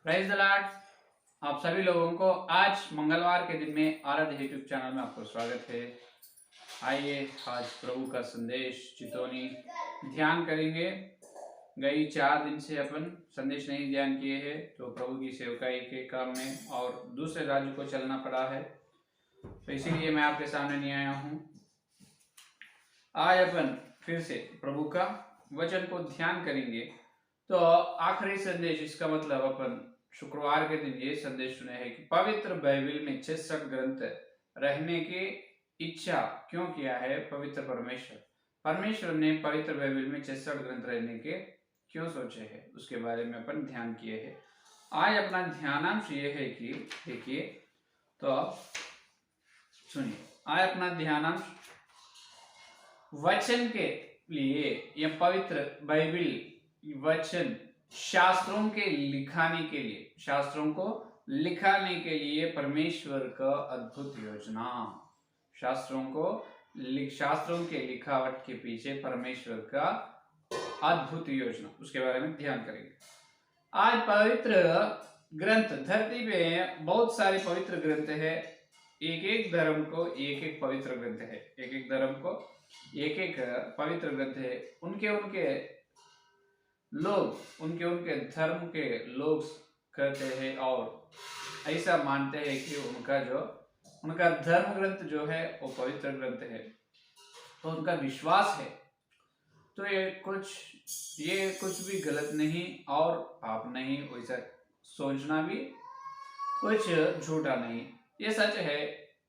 Praise the Lord. आप सभी लोगों को आज मंगलवार के दिन में आराध्य यूट्यूब चैनल में आपको स्वागत है। आइए आज प्रभु का संदेश चितौनी ध्यान करेंगे। गई 4 दिन से अपन संदेश नहीं ध्यान किए हैं, तो प्रभु की सेवकाई के काम में और दूसरे राज्य को चलना पड़ा है, तो इसीलिए मैं आपके सामने नहीं आया हूँ। आज अपन फिर से प्रभु का वचन को ध्यान करेंगे। तो आखिरी संदेश, इसका मतलब अपन शुक्रवार के दिन ये संदेश सुने हैं कि पवित्र बाइबल में 66 ग्रंथ रहने की इच्छा क्यों किया है पवित्र परमेश्वर ने पवित्र बाइबल में 66 ग्रंथ रहने के क्यों सोचे हैं, उसके बारे में अपन ध्यान किए हैं। आज अपना ध्यानांश ये है कि देखिए, तो सुनिए, आज अपना ध्यानांश वचन के लिए या पवित्र बाइबल वचन शास्त्रों के लिखाने के लिए, शास्त्रों को लिखाने के लिए परमेश्वर का अद्भुत योजना, शास्त्रों के लिखावट के पीछे परमेश्वर का अद्भुत योजना, उसके बारे में ध्यान करेंगे। आज पवित्र ग्रंथ, धरती पे बहुत सारे पवित्र ग्रंथ है। एक एक धर्म को एक एक पवित्र ग्रंथ है, एक एक धर्म को एक एक पवित्र ग्रंथ है। उनके धर्म के लोग कहते हैं और ऐसा मानते हैं कि उनका धर्म ग्रंथ जो है वो पवित्र ग्रंथ है, तो उनका विश्वास है। तो ये कुछ भी गलत नहीं और पाप नहीं, वैसा सोचना भी कुछ झूठा नहीं, ये सच है।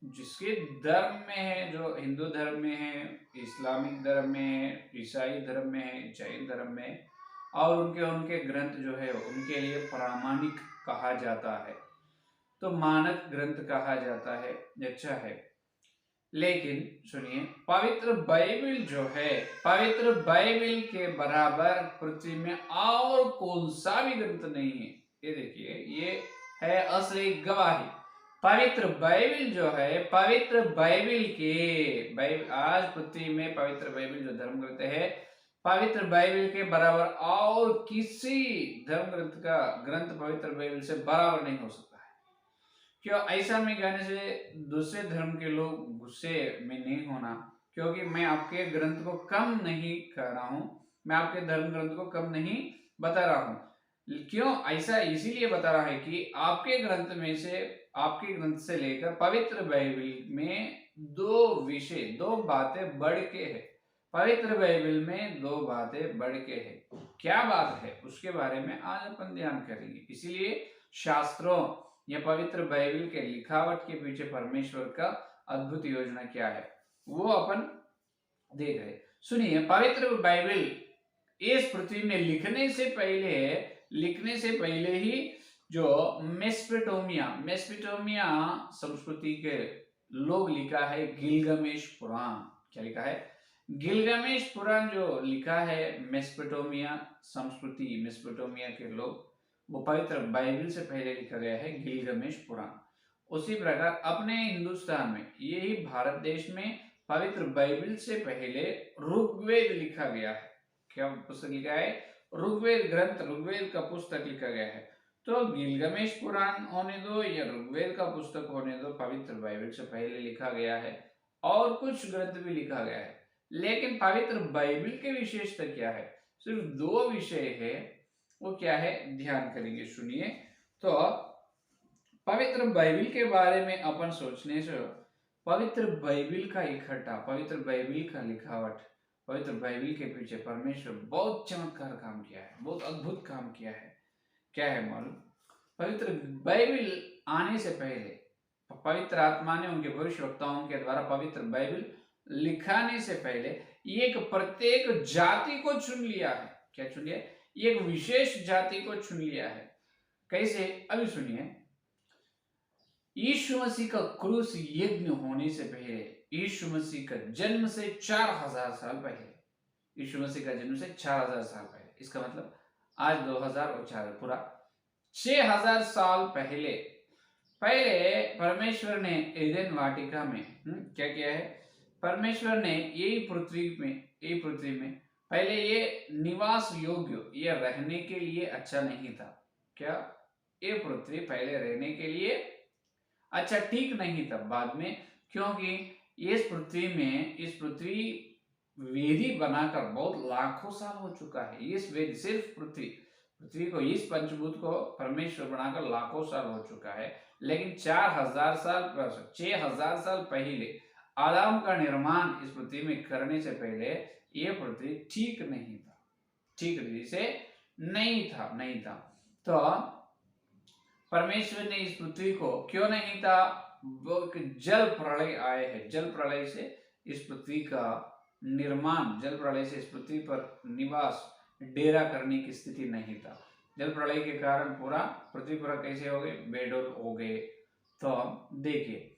जिसके धर्म में है, जो हिंदू धर्म में है, इस्लामिक धर्म में है, ईसाई धर्म में है, जैन धर्म में, और उनके ग्रंथ जो है उनके लिए प्रामाणिक कहा जाता है, तो मानक ग्रंथ कहा जाता है, अच्छा है। लेकिन सुनिए, पवित्र बाइबल जो है, पवित्र बाइबल के बराबर पृथ्वी में और कौन सा भी ग्रंथ नहीं है। ये देखिए, ये है असली गवाही। पवित्र बाइबल जो है, पवित्र बाइबल के आज पृथ्वी में पवित्र बाइबल जो धर्म ग्रंथ है, पवित्र बाइबल के बराबर और किसी धर्म ग्रंथ पवित्र बाइबल से बराबर नहीं हो सकता है। क्यों ऐसा मैं कहने से दूसरे धर्म के लोग गुस्से में नहीं होना, क्योंकि मैं आपके ग्रंथ को कम नहीं कर रहा हूं, मैं आपके धर्म ग्रंथ को कम नहीं बता रहा हूं। क्यों ऐसा इसीलिए बता रहा है कि आपके ग्रंथ से लेकर पवित्र बाइबल में दो बातें बढ़ के है। पवित्र बाइबल में 2 बातें बढ़ के है। क्या बात है, उसके बारे में आज अपन ध्यान करेंगे। इसीलिए शास्त्रों या पवित्र बाइबल के लिखावट के पीछे परमेश्वर का अद्भुत योजना क्या है, वो अपन देख रहे। सुनिए, पवित्र बाइबल इस पृथ्वी में लिखने से पहले ही जो मेसोपोटामिया संस्कृति के लोग लिखा है गिलगमेश पुराण। क्या लिखा है? गिलगमेश पुराण जो लिखा है मेसोपोटामिया संस्कृति, मेसोपोटामिया के लोग, वो पवित्र बाइबल से पहले लिखा गया है गिलगमेश पुराण। उसी प्रकार अपने हिंदुस्तान में, यही भारत देश में पवित्र बाइबल से पहले ऋग्वेद लिखा गया है। क्या पुस्तक लिखा है? ऋग्वेद का पुस्तक लिखा गया है। तो गिलगमेश पुराण होने दो या ऋग्वेद का पुस्तक होने दो, पवित्र बाइबल से पहले लिखा गया है और कुछ ग्रंथ भी लिखा गया है। लेकिन पवित्र बाइबल के विशेषता क्या है? सिर्फ 2 विषय है, वो क्या है ध्यान करेंगे। सुनिए, तो पवित्र बाइबल के बारे में अपन सोचने से पवित्र बाइबल का इकट्ठा, पवित्र बाइबल का लिखावट, पवित्र बाइबल के पीछे परमेश्वर बहुत चमत्कार काम किया है, बहुत अद्भुत काम किया है। क्या है मालूम? पवित्र बाइबल आने से पहले पवित्र आत्मा ने उनके भविष्यवक्ताओं के द्वारा पवित्र बाइबल लिखाने से पहले एक प्रत्येक जाति को चुन लिया है। क्या चुन लिया? एक विशेष जाति को चुन लिया है। कैसे? अभी सुनिए, यीशु मसीह का क्रूस यज्ञ होने से पहले, यीशु मसीह का जन्म से 4000 साल पहले, यीशु मसीह का जन्म से 4000 साल पहले, इसका मतलब आज 2004 पूरा 6000 साल पहले परमेश्वर ने एदेन वाटिका में क्या किया है? परमेश्वर ने यही पृथ्वी में पहले ये निवास योग्य, ये रहने के लिए अच्छा नहीं था। क्या? ये पृथ्वी पहले रहने के लिए अच्छा ठीक नहीं था बाद में, क्योंकि इस पृथ्वी वेदी बनाकर बहुत लाखों साल हो चुका है। इस वेद सिर्फ पृथ्वी को, इस पंचभूत को परमेश्वर बनाकर लाखों साल हो चुका है। लेकिन 6,000 साल पहले आदम का निर्माण इस पृथ्वी में करने से पहले ये पृथ्वी ठीक नहीं था, ठीक रीति से नहीं था। तो परमेश्वर ने इस पृथ्वी को, क्यों नहीं था, जल प्रलय आए हैं, जल प्रलय से इस पृथ्वी का निर्माण, जल प्रलय से इस पृथ्वी पर निवास, डेरा करने की स्थिति नहीं था। जल प्रलय के कारण पूरा पृथ्वी पर कैसे हो गए, बेडोल हो गए। तो देखिए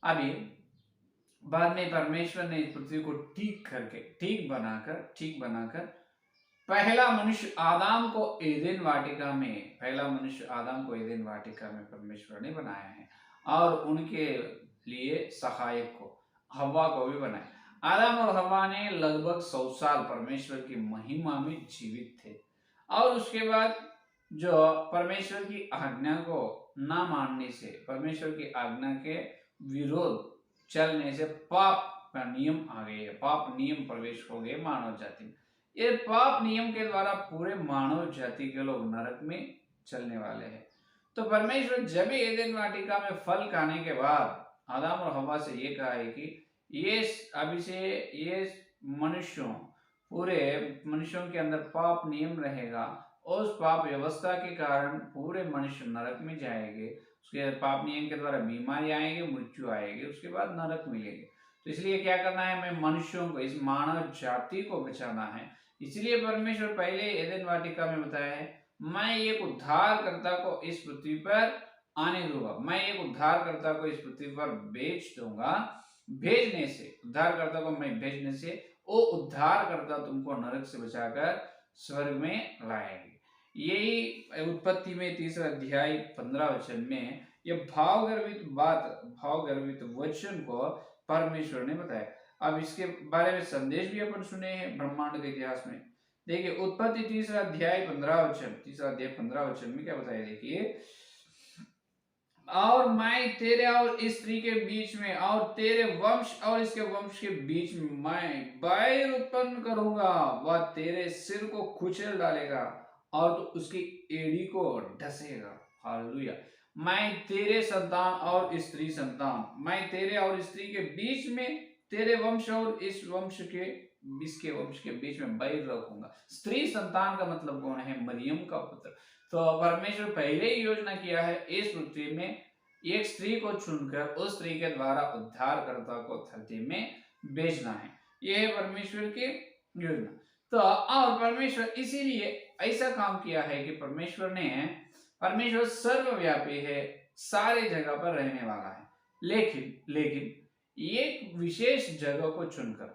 अभी बाद में परमेश्वर ने इस पृथ्वी को ठीक बनाकर पहला मनुष्य आदम को एदेन वाटिका में परमेश्वर ने बनाया है, और उनके लिए सहायक को, हव्वा को भी बनाया। आदम और हव्वा ने लगभग 100 साल परमेश्वर की महिमा में जीवित थे, और उसके बाद जो परमेश्वर की आज्ञा को ना मानने से, परमेश्वर की आज्ञा के विरोध चलने से पाप का नियम आ गए, पाप नियम प्रवेश हो गए मानव जाति में। ये पाप नियम के द्वारा पूरे मानव जाति के लोग नरक में चलने वाले हैं। तो परमेश्वर जब एदेन वाटिका में फल खाने के बाद आदम और हव्वा से ये कहा है कि ये पूरे मनुष्यों के अंदर पाप नियम रहेगा, और उस पाप व्यवस्था के कारण पूरे मनुष्य नरक में जाएंगे। उसके पाप नियम के द्वारा बीमारी आएंगे, मृत्यु आएगी, उसके बाद नरक मिलेंगे। तो इसलिए क्या करना है, हमें मनुष्यों को, इस मानव जाति को बचाना है। इसलिए परमेश्वर पहले एदेन वाटिका में बताया है, मैं एक उद्धारकर्ता को इस पृथ्वी पर आने दूंगा, मैं एक उद्धारकर्ता को इस पृथ्वी पर भेज दूंगा। भेजने से, उद्धारकर्ता को मैं भेजने से वो उद्धारकर्ता तुमको नरक से बचाकर स्वर्ग में लाएंगे। यही उत्पत्ति में 3 अध्याय 15 वचन में ये भावगर्भित वचन को परमेश्वर ने बताया। अब इसके बारे में संदेश भी अपन सुने हैं ब्रह्मांड के इतिहास में। देखिए उत्पत्ति 3 अध्याय 15 वचन में क्या बताया, देखिए, और मैं तेरे और इस स्त्री के बीच में और तेरे वंश और इसके वंश के बीच में मैं बैर उत्पन्न करूंगा, वह तेरे सिर को कुचल डालेगा और तो उसकी एड़ी को ढसेगा। हालेलुया। मैं तेरे संतान और स्त्री संतान, मैं तेरे और स्त्री के बीच में, तेरे वंश और इसके वंश के बीच में बैर रखूंगा। स्त्री संतान का मतलब कौन है, मरियम का पुत्र। तो परमेश्वर पहले ही योजना किया है इस पृथ्वी में एक स्त्री को चुनकर उस स्त्री के द्वारा उद्धारकर्ता को धरती में भेजना है। यह है परमेश्वर की योजना। तो और परमेश्वर इसीलिए ऐसा काम किया है कि परमेश्वर सर्वव्यापी है, सारे जगह पर रहने वाला है। लेकिन एक विशेष जगह को चुनकर,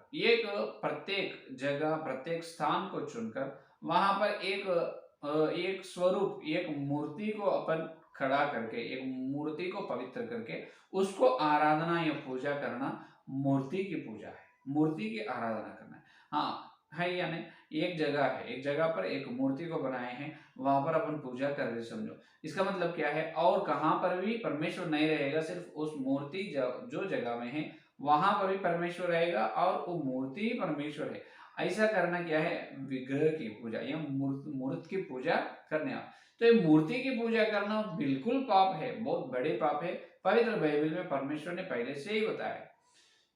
प्रत्येक जगह, प्रत्येक स्थान को चुनकर वहां पर एक स्वरूप, एक मूर्ति को अपन खड़ा करके, एक मूर्ति को पवित्र करके उसको आराधना या पूजा करना मूर्ति की पूजा है, मूर्ति की आराधना करना है। हाँ है या नहीं, एक जगह पर एक मूर्ति को बनाए हैं, वहां पर अपन पूजा कर रहे समझो। इसका मतलब क्या है, और कहां पर भी परमेश्वर नहीं रहेगा, सिर्फ उस मूर्ति जो जगह में है वहां पर भी परमेश्वर रहेगा और वो मूर्ति ही परमेश्वर है। ऐसा करना क्या है, विग्रह की पूजा या मूर्ति की पूजा करने। तो ये मूर्ति की पूजा करना बिल्कुल पाप है, बहुत बड़े पाप है। पवित्र बाइबल में परमेश्वर ने पहले से ही बताया।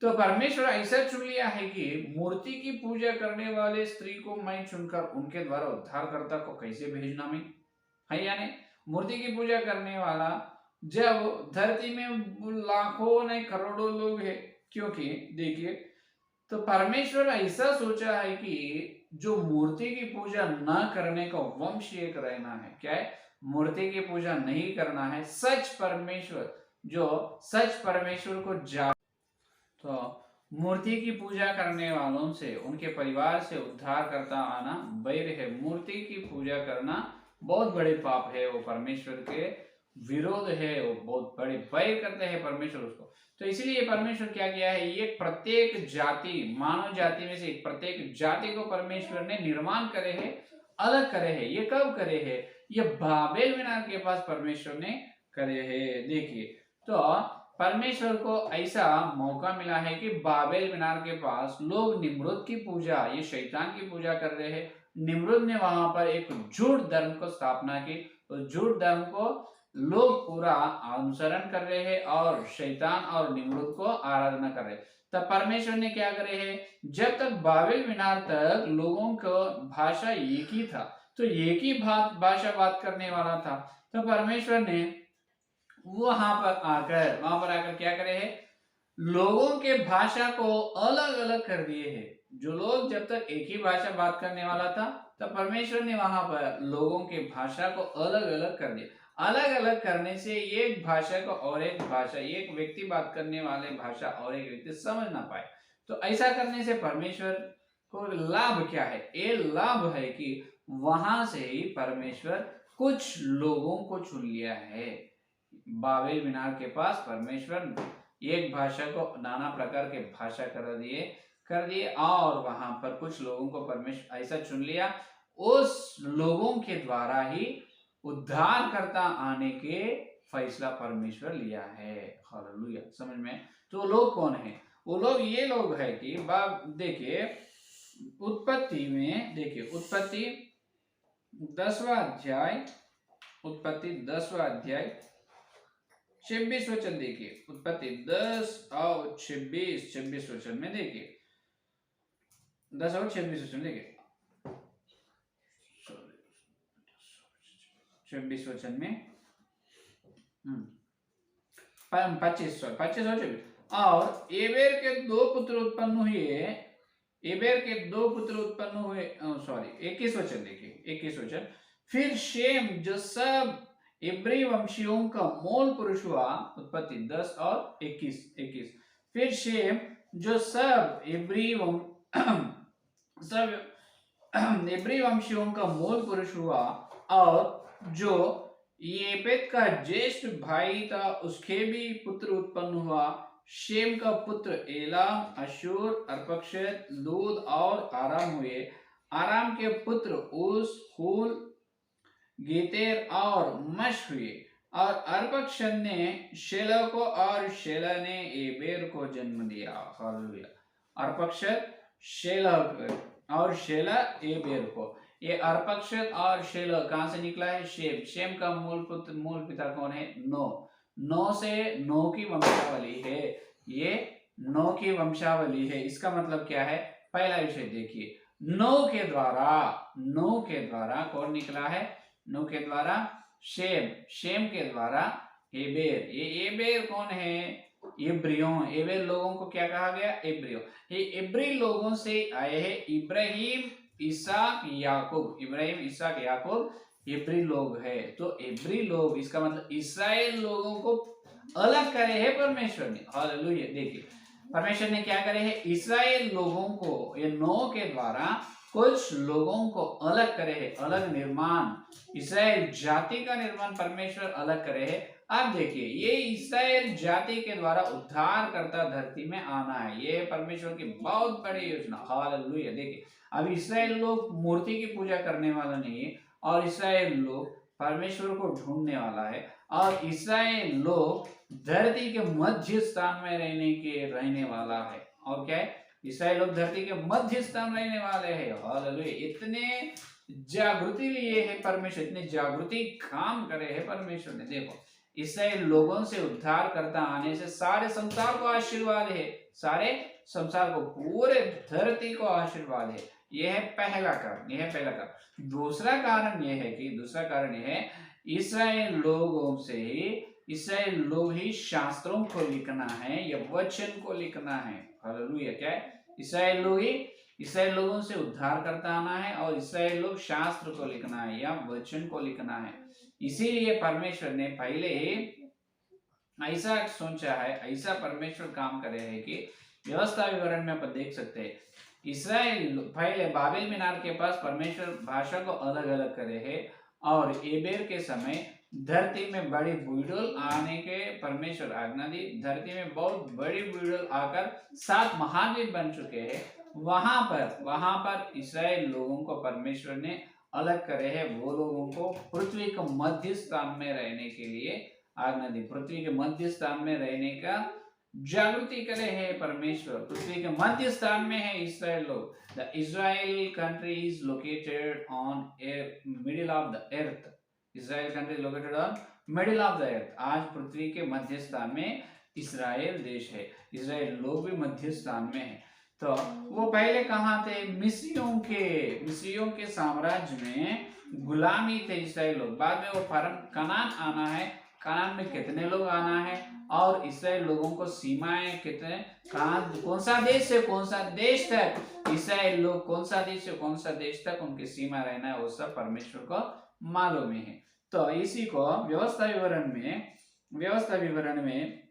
तो परमेश्वर ऐसा चुन लिया है कि मूर्ति की पूजा करने वाले स्त्री को मैं चुनकर उनके द्वारा उद्धारकर्ता को कैसे भेजना मैं, है या नहीं। मूर्ति की पूजा करने वाला जब धरती में लाखों नहीं करोड़ों लोग हैं, क्योंकि देखिए, तो परमेश्वर ऐसा सोचा है कि जो मूर्ति की पूजा न करने का वंश एक रहना है। क्या है, मूर्ति की पूजा नहीं करना है, सच परमेश्वर, जो सच परमेश्वर को तो मूर्ति की पूजा करने वालों से, उनके परिवार से उद्धार करता आना बैर है। मूर्ति की पूजा करना बहुत बड़े पाप है, वो परमेश्वर के विरोध है, वो बहुत बड़े बैर करते हैं परमेश्वर उसको। तो इसलिए परमेश्वर क्या किया है, ये प्रत्येक जाति, मानव जाति में से प्रत्येक जाति को परमेश्वर ने निर्माण करे है, अलग करे है। ये कब करे है, ये बाबेल मीनार के पास परमेश्वर ने करे हैं। देखिए, तो परमेश्वर को ऐसा मौका मिला है कि बाबेल मीनार के पास लोग निम्रुद की पूजा, ये शैतान की पूजा कर रहे हैं। निम्रुद ने वहां पर एक झूठ धर्म को स्थापना की, तो झूठ धर्म को लोग पूरा अनुसरण कर रहे हैं और शैतान और निम्रुद को आराधना कर रहे हैं। तब परमेश्वर ने क्या करे है, जब तक बाबेल मीनार तक लोगों को भाषा एक ही था, तो एक ही भाषा बात करने वाला था, तो परमेश्वर ने वहां पर आकर क्या करे है, लोगों के भाषा को अलग अलग कर दिए है। जो लोग जब तक एक ही भाषा बात करने वाला था, तब परमेश्वर ने वहां पर लोगों के भाषा को अलग अलग कर दिया। अलग अलग करने से एक भाषा को और एक भाषा, एक व्यक्ति बात करने वाले भाषा और एक व्यक्ति समझ ना पाए। तो ऐसा करने से परमेश्वर को लाभ क्या है? ये लाभ है कि वहां से ही परमेश्वर कुछ लोगों को चुन लिया है। बाबेल मीनार के पास परमेश्वर एक भाषा को नाना प्रकार के भाषा कर दिए और वहां पर कुछ लोगों को परमेश्वर ऐसा चुन लिया, उस लोगों के द्वारा ही उद्धार करता आने के फैसला परमेश्वर लिया है। हालेलुया। समझ में? तो लोग कौन है? वो लोग ये लोग है कि देखिए उत्पत्ति में, देखिए उत्पत्ति 10वां अध्याय, उत्पत्ति 10वां अध्याय 26 वचन देखिए। उत्पत्ति 10 और 26 वचन में देखिए, 10 और 26 वचन देखिए। 26 वचन में 25 और 26 और एबेर के दो पुत्र उत्पन्न हुए, सॉरी 21 वचन देखिए, 21 वचन। फिर शेम जो सब इब्री वंशियों का मूल पुरुष हुआ, उत्पत्ति 10 और 21। फिर शेम जो सब इब्री वंशियों का मूल पुरुष हुआ और जो येपेत का ज्येष्ठ भाई था, उसके भी पुत्र उत्पन्न हुआ। शेम का पुत्र एलाम, अशूर, अर्पक्षद, लूद और आराम हुए। आराम के पुत्र उस, हुल, गेतेर और मश हुए। और अर्पक्षद ने शेला को और शेला ने एबेर को जन्म दिया। हालेलुया। अर्पक्षद शेला और शेला एबेर को। ये अर्पक्षद और शेला कहां से निकला है? शेम का मूल पिता कौन है? नो से नो की वंशावली है, ये नो की वंशावली है। इसका मतलब क्या है? पहला विषय देखिए, नो के द्वारा कौन निकला है? नो के द्वारा शेम के द्वारा एबेर। ये एबेर कौन है? इब्रियों। एबेर लोगों को क्या कहा गया? इब्रियों। ये इब्री लोगों से आए हैं इब्राहिम, इसहाक, याकूब। इब्राहिम, इसहाक, याकूब इब्री लोग है। तो इब्री लोग, इसका मतलब इस्राएल लोगों को अलग करे है परमेश्वर ने। हालेलुया। देखिए परमेश्वर ने क्या करे है? इस्राएल लोगों को, ये नो के द्वारा कुछ लोगों को अलग करे है, अलग निर्माण, इस्राएल जाति का निर्माण परमेश्वर अलग करे है। अब देखिए, ये इस्राएल जाति के द्वारा उद्धार करता धरती में आना है, ये परमेश्वर की बहुत बड़ी योजना। हालेलुया। देखिए अब इस्राएल लोग मूर्ति की पूजा करने वाला नहीं है, और इस्राएल लोग परमेश्वर को ढूंढने वाला है, और इस्राएल लोग धरती के मध्य स्थान में रहने वाला है। और क्या है? इस्राएल लोग धरती के मध्य स्थान रहने वाले हैं। हालेलुया। इतने जागृति लिए है परमेश्वर, इतने जागृति काम करे है परमेश्वर ने। देखो इस्राएल लोगों से उद्धार करता आने से सारे संसार को आशीर्वाद है, सारे संसार को, पूरे धरती को आशीर्वाद है। यह है पहला कारण। दूसरा कारण यह है इस्राएल लोगों से ही, इस्राएल लोग ही शास्त्रों को लिखना है या वचन को लिखना है। हालेलुया। क्या है? इस्राएल लोगों से उद्धार करता आना है, और इस्राएल लोग शास्त्र को लिखना है या वचन को लिखना है। इसीलिए परमेश्वर ने पहले ऐसा सोचा है, ऐसा परमेश्वर काम करे है कि व्यवस्था विवरण में अपन देख सकते हैं, इस्राएल पहले बाबेल मीनार के पास परमेश्वर भाषा को अलग अलग करे है, और एबेर के समय धरती में बड़ी बुलडोल आने के परमेश्वर आज्ञा दी। धरती में बहुत बड़ी बुलडोल आकर 7 महाद्वीप बन चुके हैं। वहां पर इस्राएल लोगों को परमेश्वर ने अलग करे है, वो लोगों को पृथ्वी के मध्य स्थान में रहने के लिए आज्ञा दी। पृथ्वी के मध्य स्थान में रहने का जागृति करे है परमेश्वर। पृथ्वी के मध्य स्थान में है इस्राएल लोग। The Israel country is located on middle of the earth. Israel country located on middle of the earth. आज पृथ्वी के मध्य स्थान में इस्राएल देश है। इज़राइल लोग भी मध्य स्थान में है। तो वो पहले कहाँ थे? मिस्रियों के साम्राज्य में गुलामी थे इस्राएल लोग। बाद में वो कनान आना है। कनान में कितने लोग आना है और इस्राएल लोगों को सीमाएं कितने, कहाँ, कौन सा देश से कौन सा देश तक इस्राएल लोग, कौन सा देश से कौन सा देश तक उनकी सीमा रहना है, वो सब परमेश्वर को मालूम है। तो इसी को व्यवस्था विवरण में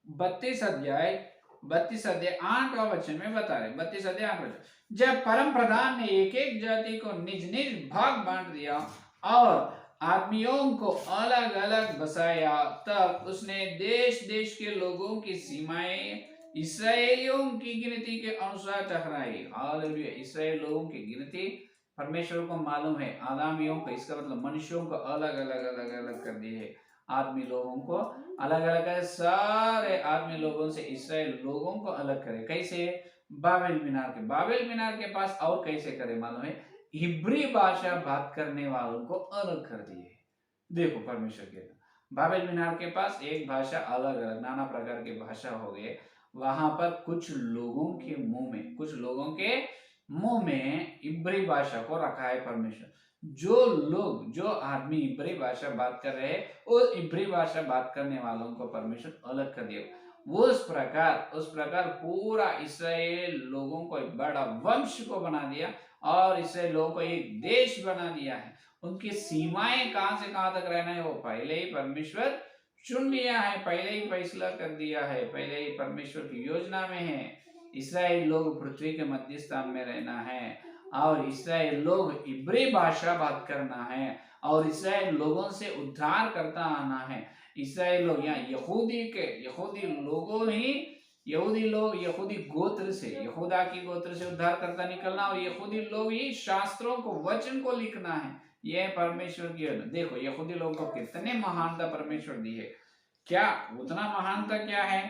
32 अध्याय 8वां वचन में बता रहे। 32 अध्याय 8 वचन, जब परम प्रधान ने एक एक जाति को निज निज भाग बांट दिया और आदमियों को अलग अलग बसाया, तब उसने देश देश के लोगों की सीमाएं इसराइलियों की गिनती के अनुसार ठहराई। हालेलुया। इसराइल लोगों की गिनती परमेश्वर को मालूम है। आदमियों को, इसका मतलब मनुष्यों को अलग अलग कर दिए है। आदमी लोगों को अलग अलग करे, सारे आदमी लोगों से इसराइल लोगों को अलग करे। कैसे? बाबेल मीनार के पास। और कैसे करे मालूम है? इब्री भाषा बात करने वालों को अलग कर दिए। देखो परमेश्वर के बाबेल मीनार के पास एक भाषा अलग अलग नाना प्रकार के भाषा हो गए। वहां पर कुछ लोगों के मुंह में इब्री भाषा को रखा है परमेश्वर। जो आदमी इब्री भाषा बात कर रहे हैं, वो इब्री भाषा बात करने वालों को परमेश्वर अलग कर दिया। वो उस प्रकार पूरा इसराइल लोगों को एक बड़ा वंश को बना दिया और इसराइल लोगों को एक देश बना दिया है। उनकी सीमाएं कहां से कहां तक रहना है वो पहले ही परमेश्वर चुन लिया है, पहले ही फैसला कर दिया है, पहले ही परमेश्वर की योजना में है। इसराइल लोग पृथ्वी के मध्य स्थान में रहना है और इसराइल लोग इब्री भाषा बात करना है और इसराइल लोगों से उद्धार करता आना है। इसराइल लोग यहाँ यहूदी गोत्र से, यहूदा की गोत्र से उद्धार करता निकलना और यहूदी लोग ही शास्त्रों को, वचन को लिखना है। यह परमेश्वर की योजना। देखो यहूदी लोगों को कितने महानता परमेश्वर दी है। क्या उतना महानता क्या है?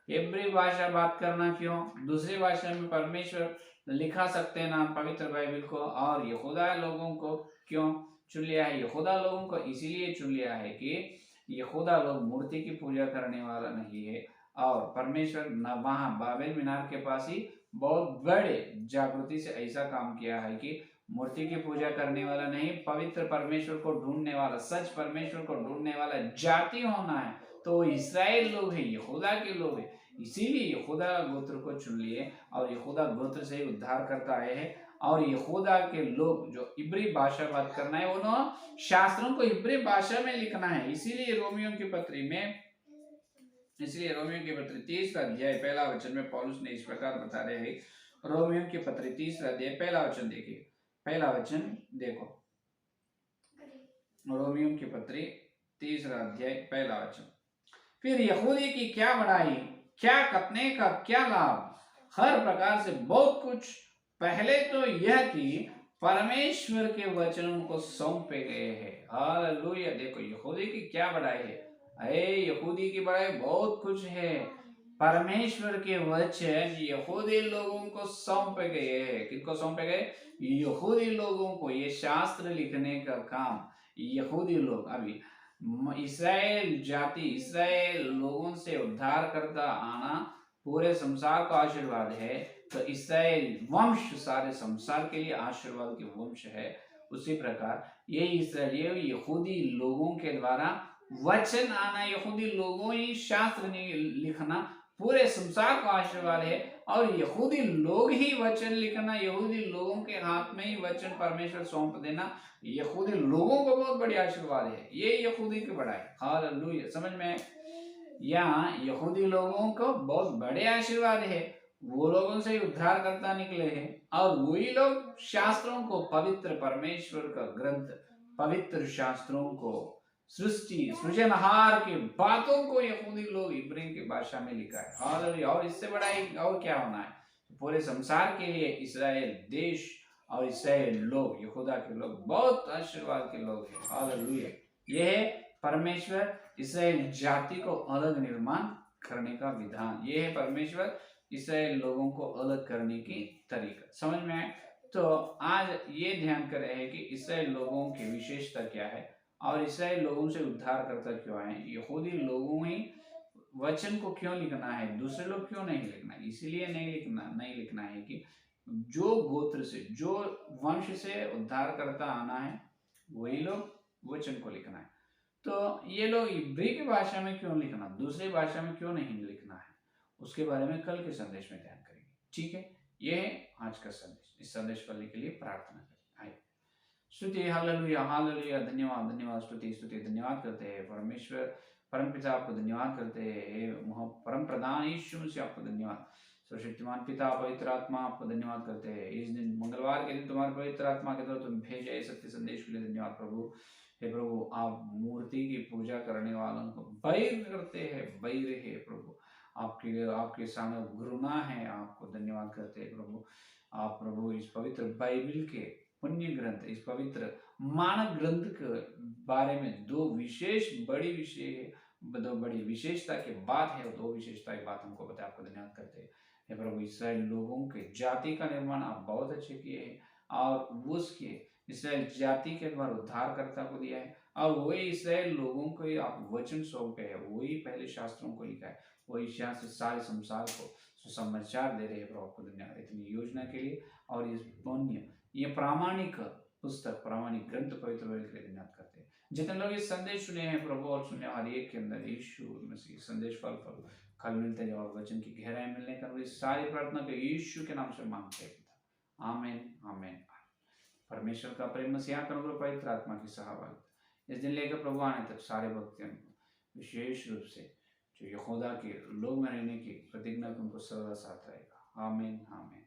इब्री भाषा बात करना क्यों? दूसरी भाषा में परमेश्वर लिखा सकते हैं ना पवित्र बाइबल को। और यहूदा लोगों को क्यों चुन लिया है? यहूदा लोगों को इसीलिए चुन लिया है कि यहूदा लोग मूर्ति की पूजा करने वाला नहीं है और परमेश्वर न वहां बाबेल मीनार के पास ही बहुत बड़े जागृति से ऐसा काम किया है कि मूर्ति की पूजा करने वाला नहीं, पवित्र परमेश्वर को ढूंढने वाला, सच परमेश्वर को ढूंढने वाला जाति होना है। तो इस्राएल लोग है, यहूदा के लोग है। इसीलिए यहूदा गोत्र को चुन लिए और यहूदा गोत्र से ही उद्धार करता है। और यहूदा के लोग जो इब्री भाषा बात करना है, उन्होंने शास्त्रों को इब्री भाषा में लिखना है। इसीलिए रोमियो की पत्री 30 अध्याय 1 वचन में पौलुस ने इस प्रकार बता रहे हैं। रोमियो की पत्री 30 अध्याय 1 वचन देखिए। 1 वचन देखो, रोमियो की पत्री 30 अध्याय 1 वचन, फिर यहूदी की क्या बढ़ाई, क्या कपने का क्या लाभ, हर प्रकार से बहुत कुछ। पहले तो यह कि परमेश्वर के वचनों को सौंपे गए हैं। हालेलुया। देखो यहूदी की क्या बढ़ाई है। अरे यहूदी की बढ़ाई बहुत कुछ है। परमेश्वर के वचन यहूदी लोगों को सौंपे गए हैं। किनको सौंपे गए? यहूदी लोगों को। ये शास्त्र लिखने का काम यहूदी लोग, अभी इस्राएल जाति, इस्राएल लोगों से उद्धार करता आना पूरे संसार का आशीर्वाद है। तो इस्राएल वंश सारे संसार के लिए आशीर्वाद के वंश है। उसी प्रकार ये इस्राएल यहूदी लोगों के द्वारा वचन आना, यहूदी लोगों ही शास्त्र लिखना पूरे संसार का आशीर्वाद है। और यहूदी लोग ही वचन लिखना, यहूदी लोगों के हाथ में ही वचन परमेश्वर सौंप देना, यहूदी लोगों को बहुत बड़ी आशीर्वाद है। ये यहूदी की बढ़ाई। हालेलुया। समझ में? यहाँ यहूदी लोगों को बहुत बड़े आशीर्वाद है। वो लोगों से उद्धार करता निकले हैं और वही लोग शास्त्रों को, पवित्र परमेश्वर का ग्रंथ, पवित्र शास्त्रों को, सृष्टि सृजनहार की बातों को यहूदी लोग इब्री की भाषा में लिखा है। और इससे बड़ा और क्या होना है? पूरे संसार के लिए इस्राएल देश और इसराइल लोग, यहूदा के लोग बहुत आशीर्वाद के लोग हैं। हालेलुया। यह है परमेश्वर इसराइल जाति को अलग निर्माण करने का विधान। यह है परमेश्वर इसराइल लोगों को अलग करने की तरीका। समझ में आए? तो आज ये ध्यान कर रहे हैं कि इसराइल लोगों की विशेषता क्या है और इसराइल लोगों से उद्धार करता क्यों है। यहूदी लोगों ही वचन को क्यों लिखना है, दूसरे लोग क्यों नहीं लिखना। इसीलिए नहीं लिखना है कि जो गोत्र से, जो वंश से उद्धार करता आना है वही लोग वचन को लिखना है। तो ये लोग इब्री की भाषा में क्यों लिखना, दूसरी भाषा में क्यों नहीं लिखना है, उसके बारे में कल के संदेश में ध्यान करेंगे। ठीक है, ये है आज का संदेश। इस संदेश पढ़ने के लिए प्रार्थना करें। आइए स्तुति, हालेलुया हालेलुया। धन्यवाद धन्यवाद, स्तुति स्तुति धन्यवाद करते हैं परमेश्वर परम पिता, आपको धन्यवाद करते हैं। परम प्रधान यीशु मसीह, आपको धन्यवाद। सर्वशक्तिमान पिता पवित्र आत्मा, आपको धन्यवाद करते हैं। इस दिन मंगलवार के दिन तुम्हारे पवित्र आत्मा के द्वारा तुम भेजे सत्य संदेश के लिए धन्यवाद प्रभु। हे प्रभु, आप मूर्ति की पूजा करने वालों को बैर करते हैं, बैर है प्रभु। आपके सामने घृणा है, आपको धन्यवाद करते हैं प्रभु। आप प्रभु इस पवित्र बाइबल के पुण्य ग्रंथ, इस पवित्र मानव ग्रंथ के बारे में दो बड़ी विशेषता की बात है, दो विशेषता की बात हमको बताया, आपको धन्यवाद करते हैं। हे प्रभु, इसराइल लोगों के जाति का निर्माण आप बहुत अच्छे किए हैं और उसके इसराइल जाति के द्वारा उद्धारकर्ता को दिया है और वही इसराइल लोगों को ही आप वचन सौंपे है, वही पहले शास्त्रों को लिखा है, वही यहाँ से सारे संसार को सुसमाचार दे रहे हैं। प्रभु आपको धन्यवाद इतनी योजना के लिए और इस पुण्य, ये प्रामाणिक पुस्तक, प्रामाणिक ग्रंथ पवित्र के लिए धन्यवाद करते हैं। जितने लोग इस संदेश सुने हैं प्रभु और सुने हर एक के अंदर यीशु मसीह संदेश फल कल मिलते जाओ, वचन की गहराई मिलने का सारी प्रार्थना को यीशु के नाम से मांगते हैं। आमीन आमीन। परमेश्वर का प्रेम, मसीहा का अनुग्रह, पवित्र आत्मा की सहभागिता इस दिन लेकर प्रभु आने तक सारे भक्तों को, विशेष रूप से जो यहूदा के लोग में रहने की प्रतिज्ञा उनको सदा साथ रहेगा। आमीन आमीन।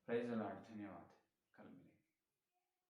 Praise the Lord. धन्यवाद।